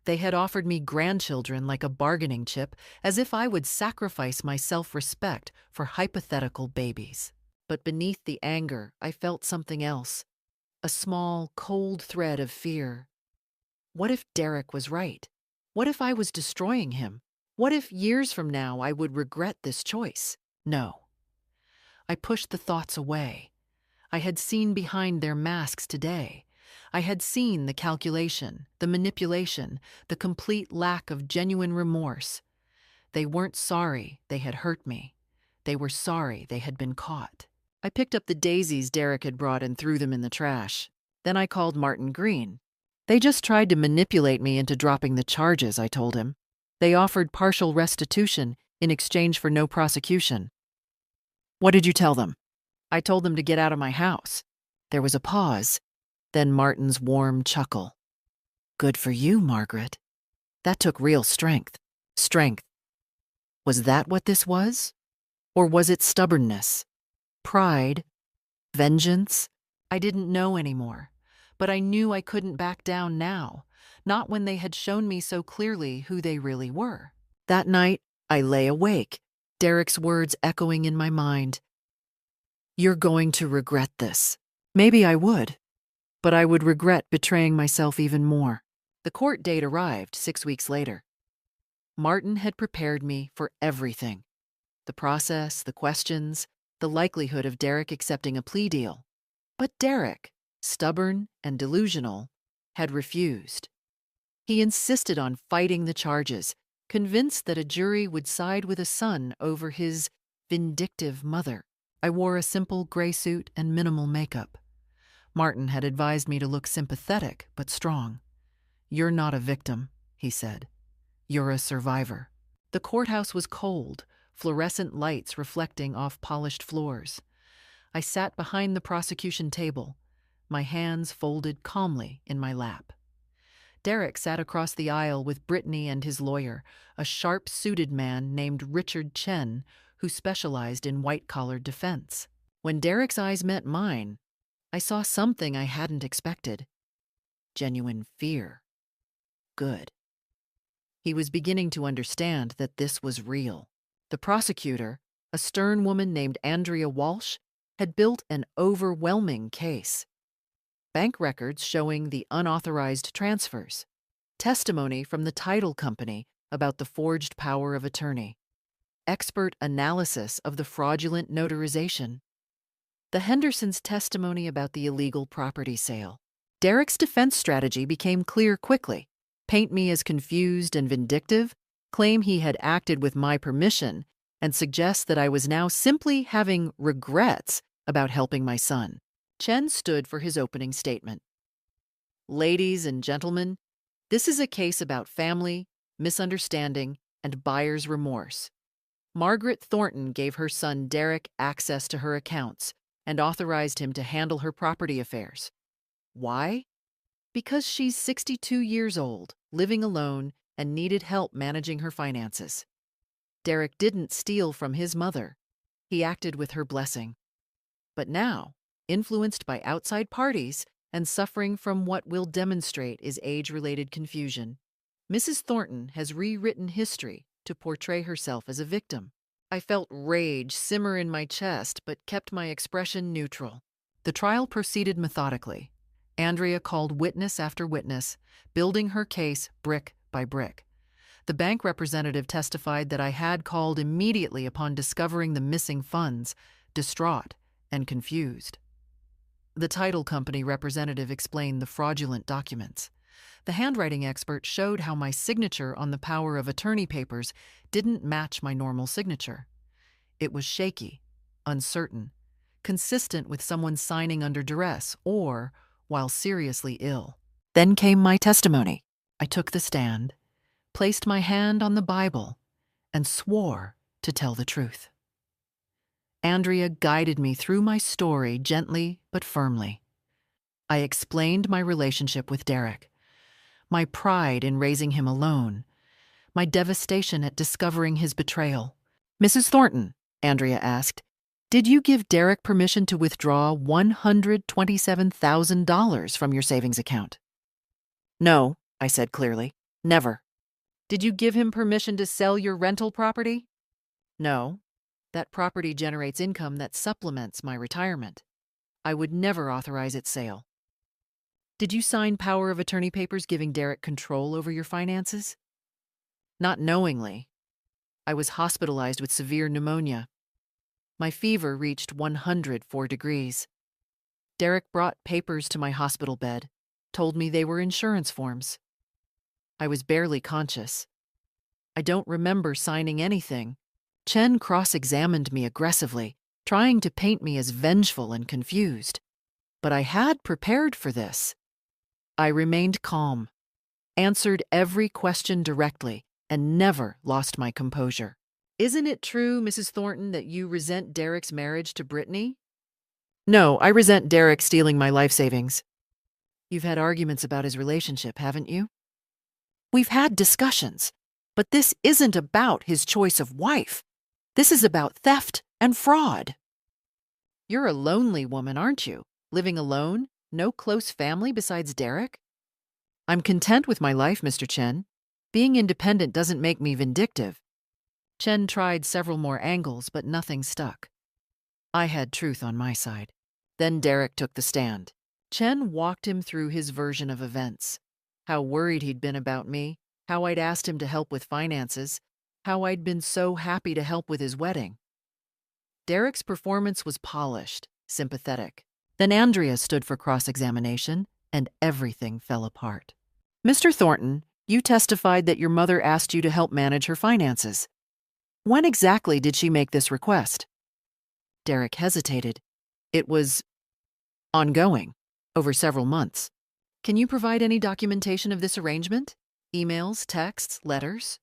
S1: They had offered me grandchildren like a bargaining chip, as if I would sacrifice my self-respect for hypothetical babies. But beneath the anger, I felt something else. A small, cold thread of fear. What if Derek was right? What if I was destroying him? What if years from now I would regret this choice? No. I pushed the thoughts away. I had seen behind their masks today. I had seen the calculation, the manipulation, the complete lack of genuine remorse. They weren't sorry they had hurt me. They were sorry they had been caught. I picked up the daisies Derek had brought and threw them in the trash. Then I called Martin Green. They just tried to manipulate me into dropping the charges, I told him. They offered partial restitution in exchange for no prosecution. What did you tell them? I told them to get out of my house. There was a pause, then Martin's warm chuckle. Good for you, Margaret. That took real strength. Strength. Was that what this was? Or was it stubbornness? Pride? Vengeance? I didn't know anymore, but I knew I couldn't back down now, not when they had shown me so clearly who they really were. That night, I lay awake, Derek's words echoing in my mind. You're going to regret this. Maybe I would, but I would regret betraying myself even more. The court date arrived 6 weeks later. Martin had prepared me for everything. The process, the questions, the likelihood of Derek accepting a plea deal. But Derek, stubborn and delusional, had refused. He insisted on fighting the charges, convinced that a jury would side with a son over his vindictive mother. I wore a simple gray suit and minimal makeup. Martin had advised me to look sympathetic but strong. You're not a victim, he said. You're a survivor. The courthouse was cold, fluorescent lights reflecting off polished floors. I sat behind the prosecution table, my hands folded calmly in my lap. Derek sat across the aisle with Brittany and his lawyer, a sharp-suited man named Richard Chen, who specialized in white-collar defense. When Derek's eyes met mine, I saw something I hadn't expected. Genuine fear. Good. He was beginning to understand that this was real. The prosecutor, a stern woman named Andrea Walsh, had built an overwhelming case. Bank records showing the unauthorized transfers, testimony from the title company about the forged power of attorney, expert analysis of the fraudulent notarization, the Hendersons' testimony about the illegal property sale. Derek's defense strategy became clear quickly. Paint me as confused and vindictive, claim he had acted with my permission, and suggest that I was now simply having regrets about helping my son. Chen stood for his opening statement. Ladies and gentlemen, this is a case about family, misunderstanding, and buyer's remorse. Margaret Thornton gave her son Derek access to her accounts and authorized him to handle her property affairs. Why? Because she's 62 years old, living alone, and needed help managing her finances. Derek didn't steal from his mother. He acted with her blessing. But now, influenced by outside parties and suffering from what will demonstrate is age-related confusion, Mrs. Thornton has rewritten history to portray herself as a victim. I felt rage simmer in my chest but kept my expression neutral. The trial proceeded methodically. Andrea called witness after witness, building her case brick by brick. The bank representative testified that I had called immediately upon discovering the missing funds, distraught and confused. The title company representative explained the fraudulent documents. The handwriting expert showed how my signature on the power of attorney papers didn't match my normal signature. It was shaky, uncertain, consistent with someone signing under duress or while seriously ill. Then came my testimony. I took the stand, placed my hand on the Bible, and swore to tell the truth. Andrea guided me through my story gently but firmly. I explained my relationship with Derek, my pride in raising him alone, my devastation at discovering his betrayal. Mrs. Thornton, Andrea asked, did you give Derek permission to withdraw $127,000 from your savings account? No, I said clearly. Never. Did you give him permission to sell your rental property? No. That property generates income that supplements my retirement. I would never authorize its sale. Did you sign power of attorney papers giving Derek control over your finances? Not knowingly. I was hospitalized with severe pneumonia. My fever reached 104 degrees. Derek brought papers to my hospital bed, told me they were insurance forms. I was barely conscious. I don't remember signing anything. Chen cross-examined me aggressively, trying to paint me as vengeful and confused. But I had prepared for this. I remained calm, answered every question directly, and never lost my composure. Isn't it true, Mrs. Thornton, that you resent Derek's marriage to Brittany? No, I resent Derek stealing my life savings. You've had arguments about his relationship, haven't you? We've had discussions, but this isn't about his choice of wife. This is about theft and fraud. You're a lonely woman, aren't you? Living alone? No close family besides Derek? I'm content with my life, Mr. Chen. Being independent doesn't make me vindictive. Chen tried several more angles, but nothing stuck. I had truth on my side. Then Derek took the stand. Chen walked him through his version of events. How worried he'd been about me, how I'd asked him to help with finances, how I'd been so happy to help with his wedding. Derek's performance was polished, sympathetic. Then Andrea stood for cross-examination, and everything fell apart. Mr. Thornton, you testified that your mother asked you to help manage her finances. When exactly did she make this request? Derek hesitated. It was ongoing, over several months. Can you provide any documentation of this arrangement? Emails, texts, letters?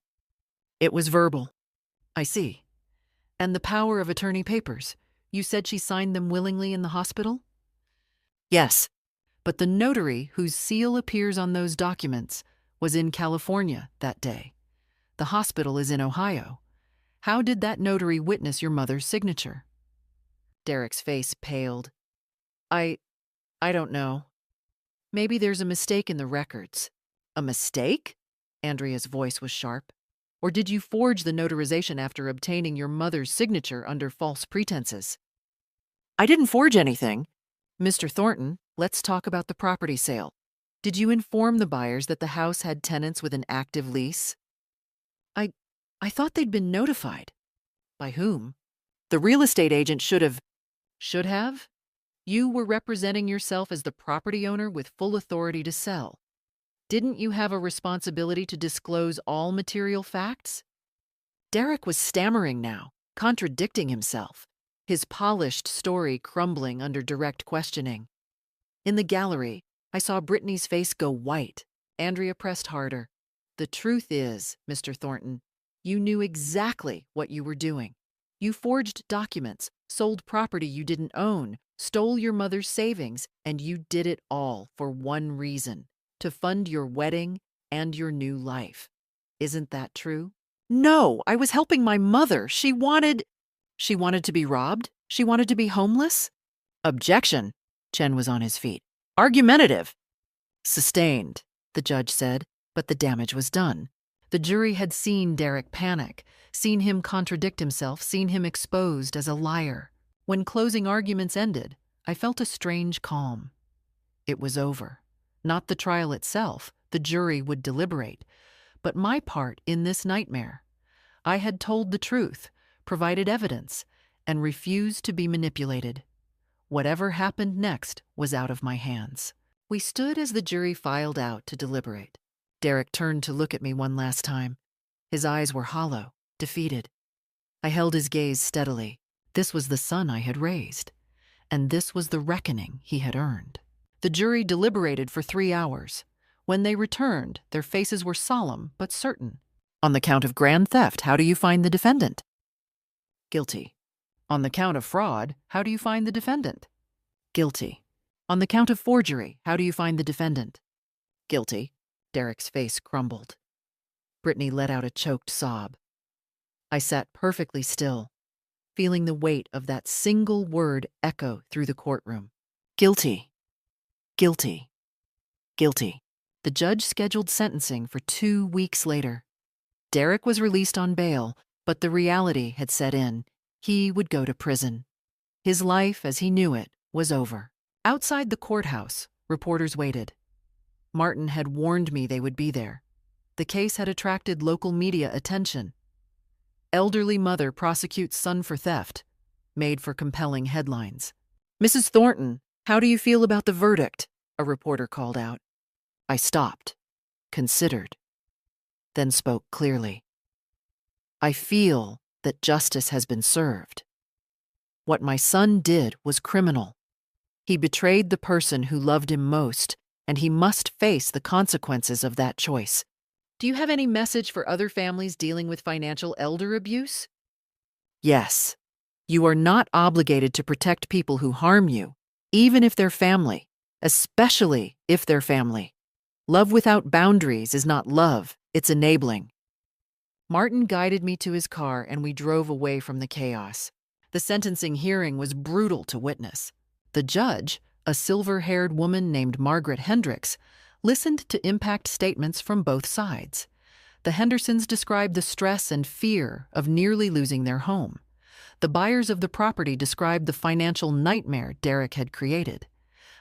S1: It was verbal. I see. And the power of attorney papers? You said she signed them willingly in the hospital? Yes, but the notary whose seal appears on those documents was in California that day. The hospital is in Ohio. How did that notary witness your mother's signature? Derek's face paled. I don't know. Maybe there's a mistake in the records. A mistake? Andrea's voice was sharp. Or did you forge the notarization after obtaining your mother's signature under false pretenses? I didn't forge anything. Mr. Thornton, let's talk about the property sale. Did you inform the buyers that the house had tenants with an active lease? I thought they'd been notified. By whom? The real estate agent should have? Should have? You were representing yourself as the property owner with full authority to sell. Didn't you have a responsibility to disclose all material facts? Derek was stammering now, contradicting himself, his polished story crumbling under direct questioning. In the gallery, I saw Brittany's face go white. Andrea pressed harder. The truth is, Mr. Thornton, you knew exactly what you were doing. You forged documents, sold property you didn't own, stole your mother's savings, and you did it all for one reason: to fund your wedding and your new life. Isn't that true? No, I was helping my mother. She wanted to be robbed? She wanted to be homeless? Objection. Chen was on his feet. Argumentative. Sustained, the judge said, but the damage was done. The jury had seen Derek panic, seen him contradict himself, seen him exposed as a liar. When closing arguments ended, I felt a strange calm. It was over. Not the trial itself, the jury would deliberate, but my part in this nightmare. I had told the truth, provided evidence, and refused to be manipulated. Whatever happened next was out of my hands. We stood as the jury filed out to deliberate. Derek turned to look at me one last time. His eyes were hollow, defeated. I held his gaze steadily. This was the son I had raised, and this was the reckoning he had earned. The jury deliberated for 3 hours. When they returned, their faces were solemn but certain. On the count of grand theft, how do you find the defendant? Guilty. On the count of fraud, how do you find the defendant? Guilty. On the count of forgery, how do you find the defendant? Guilty. Derek's face crumbled. Brittany let out a choked sob. I sat perfectly still, feeling the weight of that single word echo through the courtroom. Guilty. Guilty. Guilty. The judge scheduled sentencing for 2 weeks later. Derek was released on bail, but the reality had set in. He would go to prison. His life, as he knew it, was over. Outside the courthouse, reporters waited. Martin had warned me they would be there. The case had attracted local media attention. Elderly mother prosecutes son for theft, made for compelling headlines. Mrs. Thornton, "How do you feel about the verdict?" a reporter called out. I stopped, considered, then spoke clearly. "I feel that justice has been served. What my son did was criminal. He betrayed the person who loved him most, and he must face the consequences of that choice." Do you have any message for other families dealing with financial elder abuse? Yes. You are not obligated to protect people who harm you, even if they're family, especially if they're family. Love without boundaries is not love, it's enabling. Martin guided me to his car and we drove away from the chaos. The sentencing hearing was brutal to witness. The judge, a silver-haired woman named Margaret Hendricks, listened to impact statements from both sides. The Hendersons described the stress and fear of nearly losing their home. The buyers of the property described the financial nightmare Derek had created.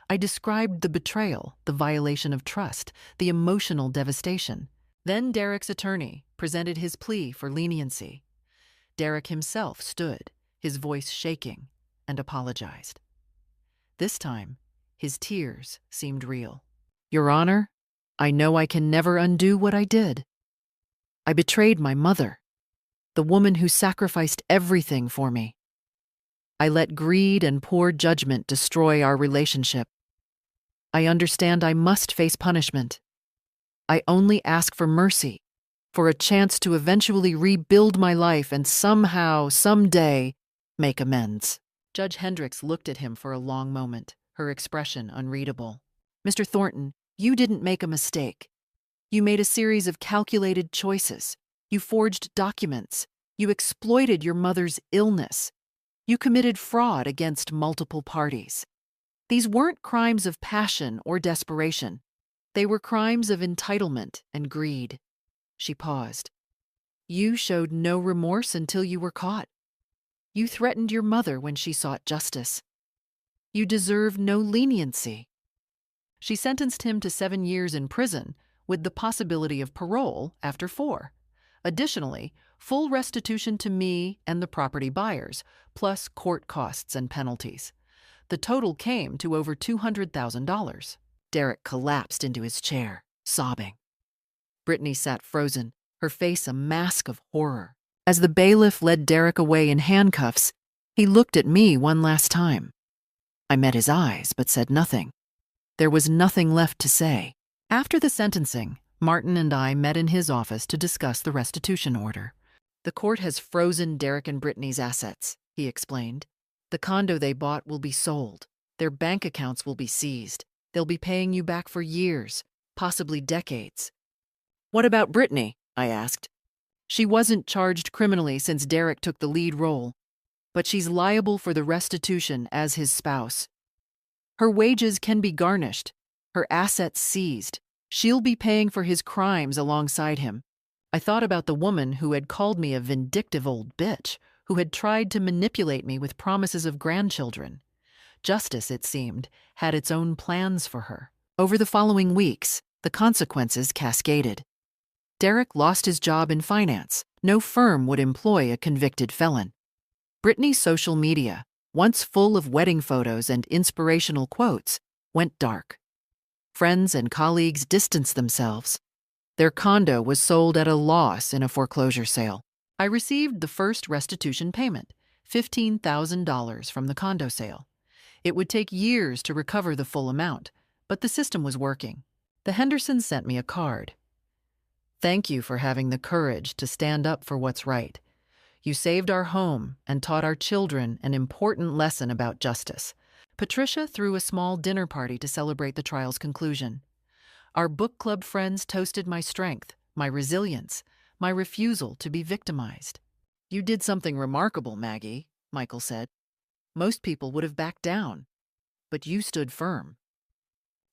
S1: I described the betrayal, the violation of trust, the emotional devastation. Then Derek's attorney presented his plea for leniency. Derek himself stood, his voice shaking, and apologized. This time, his tears seemed real. "Your Honor, I know I can never undo what I did. I betrayed my mother, the woman who sacrificed everything for me. I let greed and poor judgment destroy our relationship. I understand I must face punishment. I only ask for mercy, for a chance to eventually rebuild my life and somehow, someday, make amends." Judge Hendricks looked at him for a long moment, her expression unreadable. "Mr. Thornton, you didn't make a mistake. You made a series of calculated choices. You forged documents. You exploited your mother's illness. You committed fraud against multiple parties. These weren't crimes of passion or desperation. They were crimes of entitlement and greed." She paused. "You showed no remorse until you were caught. You threatened your mother when she sought justice. You deserve no leniency." She sentenced him to 7 years in prison, with the possibility of parole after 4. Additionally, full restitution to me and the property buyers, plus court costs and penalties. The total came to over $200,000. Derek collapsed into his chair, sobbing. Brittany sat frozen, her face a mask of horror. As the bailiff led Derek away in handcuffs, he looked at me one last time. I met his eyes, but said nothing. There was nothing left to say. After the sentencing, Martin and I met in his office to discuss the restitution order. "The court has frozen Derek and Brittany's assets," he explained. "The condo they bought will be sold. Their bank accounts will be seized. They'll be paying you back for years, possibly decades." "What about Brittany?" I asked. "She wasn't charged criminally since Derek took the lead role, but she's liable for the restitution as his spouse. Her wages can be garnished, her assets seized. She'll be paying for his crimes alongside him." I thought about the woman who had called me a vindictive old bitch, who had tried to manipulate me with promises of grandchildren. Justice, it seemed, had its own plans for her. Over the following weeks, the consequences cascaded. Derek lost his job in finance. No firm would employ a convicted felon. Brittany's social media, once full of wedding photos and inspirational quotes, went dark. Friends and colleagues distanced themselves. Their condo was sold at a loss in a foreclosure sale. I received the first restitution payment, $15,000 from the condo sale. It would take years to recover the full amount, but the system was working. The Hendersons sent me a card. "Thank you for having the courage to stand up for what's right. You saved our home and taught our children an important lesson about justice." Patricia threw a small dinner party to celebrate the trial's conclusion. Our book club friends toasted my strength, my resilience, my refusal to be victimized. "You did something remarkable, Maggie," Michael said. "Most people would have backed down, but you stood firm."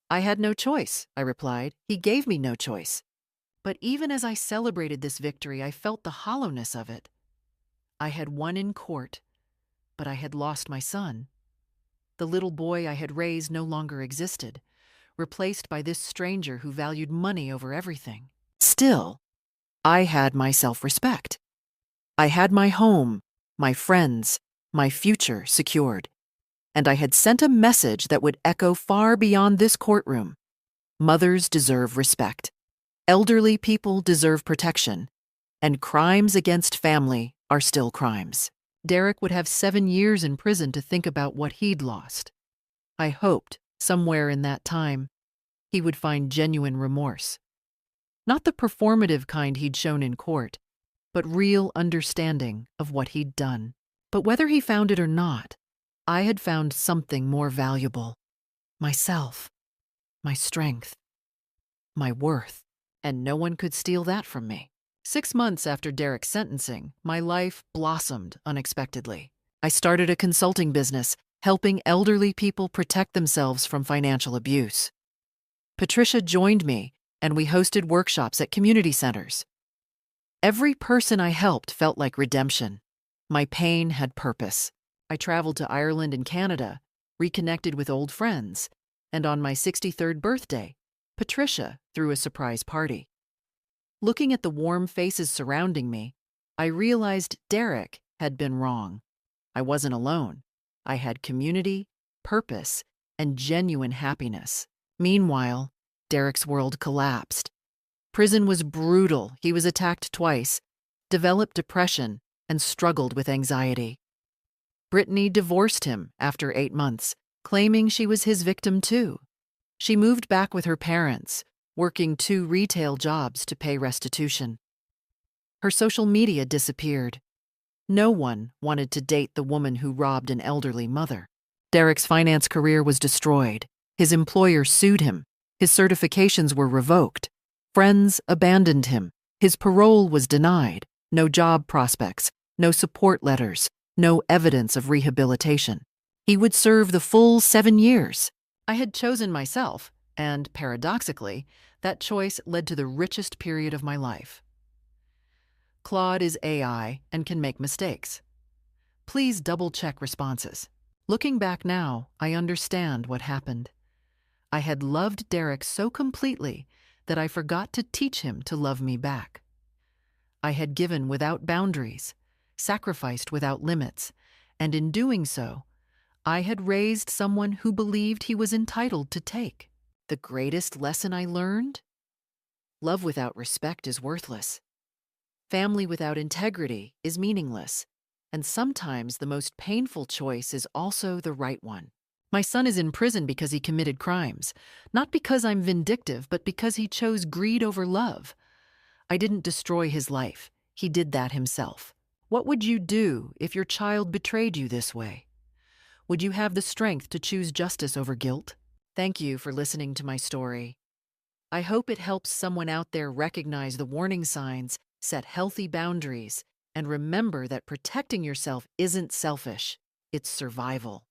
S1: "I had no choice," I replied. "He gave me no choice." But even as I celebrated this victory, I felt the hollowness of it. I had won in court, but I had lost my son. The little boy I had raised no longer existed, replaced by this stranger who valued money over everything. Still, I had my self-respect. I had my home, my friends, my future secured. and I had sent a message that would echo far beyond this courtroom. Mothers deserve respect. Elderly people deserve protection. And crimes against family are still crimes. Derek would have 7 years in prison to think about what he'd lost. I hoped, somewhere in that time, he would find genuine remorse. Not the performative kind he'd shown in court, but real understanding of what he'd done. But whether he found it or not, I had found something more valuable. Myself, my strength, my worth, and no one could steal that from me. 6 months after Derek's sentencing, my life blossomed unexpectedly. I started a consulting business, helping elderly people protect themselves from financial abuse. Patricia joined me, and we hosted workshops at community centers. Every person I helped felt like redemption. My pain had purpose. I traveled to Ireland and Canada, reconnected with old friends, and on my 63rd birthday, Patricia threw a surprise party. Looking at the warm faces surrounding me, I realized Derek had been wrong. I wasn't alone. I had community, purpose, and genuine happiness. Meanwhile, Derek's world collapsed. Prison was brutal. He was attacked twice, developed depression, and struggled with anxiety. Brittany divorced him after 8 months, claiming she was his victim too. She moved back with her parents, working 2 retail jobs to pay restitution. Her social media disappeared. No one wanted to date the woman who robbed an elderly mother. Derek's finance career was destroyed. His employer sued him. His certifications were revoked. Friends abandoned him. His parole was denied. No job prospects, no support letters, no evidence of rehabilitation. He would serve the full 7 years. I had chosen myself, and paradoxically, that choice led to the richest period of my life. Claude is AI and can make mistakes. Please double-check responses. Looking back now, I understand what happened. I had loved Derek so completely that I forgot to teach him to love me back. I had given without boundaries, sacrificed without limits, and in doing so, I had raised someone who believed he was entitled to take. The greatest lesson I learned? Love without respect is worthless. Family without integrity is meaningless. And sometimes the most painful choice is also the right one. My son is in prison because he committed crimes, not because I'm vindictive, but because he chose greed over love. I didn't destroy his life. He did that himself. What would you do if your child betrayed you this way? Would you have the strength to choose justice over guilt? Thank you for listening to my story. I hope it helps someone out there recognize the warning signs, set healthy boundaries, and remember that protecting yourself isn't selfish, it's survival.